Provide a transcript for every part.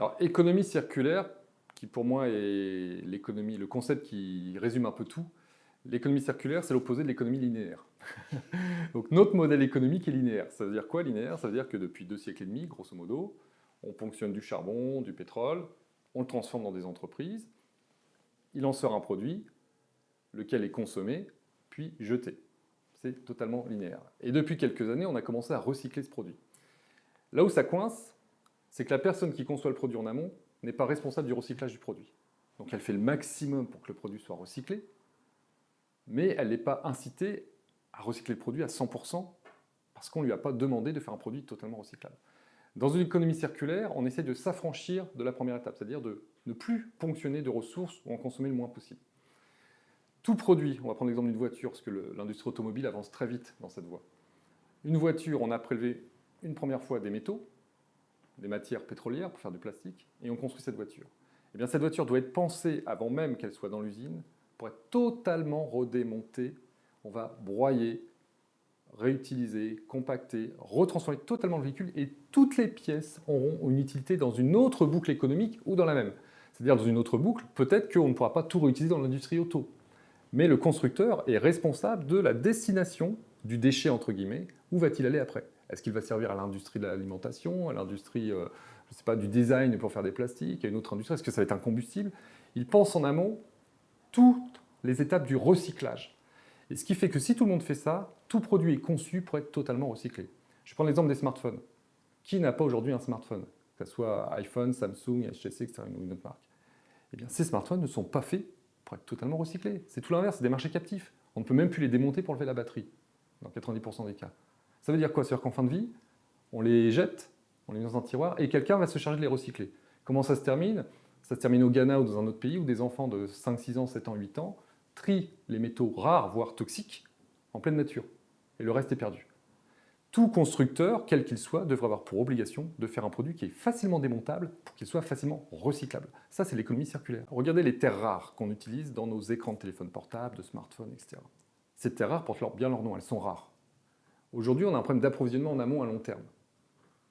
Alors, économie circulaire, qui pour moi est l'économie, le concept qui résume un peu tout. L'économie circulaire, c'est l'opposé de l'économie linéaire. Donc notre modèle économique est linéaire. Ça veut dire quoi linéaire? Ça veut dire que depuis 2 siècles et demi, grosso modo, on ponctionne du charbon, du pétrole, on le transforme dans des entreprises, il en sort un produit, lequel est consommé, puis jeté. C'est totalement linéaire. Et depuis quelques années, on a commencé à recycler ce produit. Là où ça coince, c'est que la personne qui conçoit le produit en amont n'est pas responsable du recyclage du produit. Donc elle fait le maximum pour que le produit soit recyclé, mais elle n'est pas incitée à recycler le produit à 100% parce qu'on ne lui a pas demandé de faire un produit totalement recyclable. Dans une économie circulaire, on essaie de s'affranchir de la première étape, c'est-à-dire de ne plus ponctionner de ressources ou en consommer le moins possible. Tout produit, on va prendre l'exemple d'une voiture, parce que l'industrie automobile avance très vite dans cette voie. Une voiture, on a prélevé une première fois des métaux, des matières pétrolières pour faire du plastique, et on construit cette voiture. Eh bien, cette voiture doit être pensée avant même qu'elle soit dans l'usine pour être totalement redémontée. On va broyer, réutiliser, compacter, retransformer totalement le véhicule et toutes les pièces auront une utilité dans une autre boucle économique ou dans la même. C'est-à-dire dans une autre boucle, peut-être qu'on ne pourra pas tout réutiliser dans l'industrie auto. Mais le constructeur est responsable de la destination du déchet, entre guillemets. Où va-t-il aller après? Est-ce qu'il va servir à l'industrie de l'alimentation, à l'industrie je sais pas, du design pour faire des plastiques, à une autre industrie? Est-ce que ça va être un combustible? Il pense en amont toutes les étapes du recyclage. Et ce qui fait que si tout le monde fait ça, tout produit est conçu pour être totalement recyclé. Je prends l'exemple des smartphones. Qui n'a pas aujourd'hui un smartphone? Que ce soit iPhone, Samsung, HTC, etc. ou une autre marque. Eh bien, ces smartphones ne sont pas faits pour être totalement recyclés. C'est tout l'inverse, c'est des marchés captifs. On ne peut même plus les démonter pour lever la batterie, dans 90% des cas. Ça veut dire quoi? C'est-à-dire qu'en fin de vie, on les jette, on les met dans un tiroir, et quelqu'un va se charger de les recycler. Comment ça se termine? Ça se termine au Ghana ou dans un autre pays où des enfants de 5, 6 ans, 7 ans, 8 ans trient les métaux rares, voire toxiques, en pleine nature. Et le reste est perdu. Tout constructeur, quel qu'il soit, devrait avoir pour obligation de faire un produit qui est facilement démontable pour qu'il soit facilement recyclable. Ça, c'est l'économie circulaire. Regardez les terres rares qu'on utilise dans nos écrans de téléphone portable, de smartphones, etc. Ces terres rares portent bien leur nom, elles sont rares. Aujourd'hui, on a un problème d'approvisionnement en amont à long terme.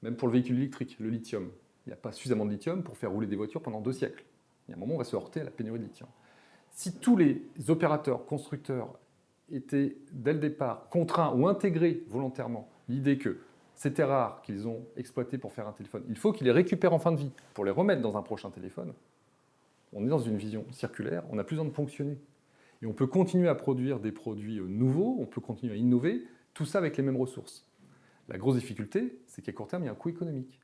Même pour le véhicule électrique, le lithium. Il n'y a pas suffisamment de lithium pour faire rouler des voitures pendant 2 siècles. Il y a un moment, on va se heurter à la pénurie de lithium. Si tous les opérateurs, constructeurs étaient, dès le départ, contraints ou intégrés volontairement l'idée que ces terres rares qu'ils ont exploitées pour faire un téléphone, il faut qu'ils les récupèrent en fin de vie pour les remettre dans un prochain téléphone, on est dans une vision circulaire, on n'a plus besoin de ponctionner. Et on peut continuer à produire des produits nouveaux, on peut continuer à innover, tout ça avec les mêmes ressources. La grosse difficulté, c'est qu'à court terme, il y a un coût économique.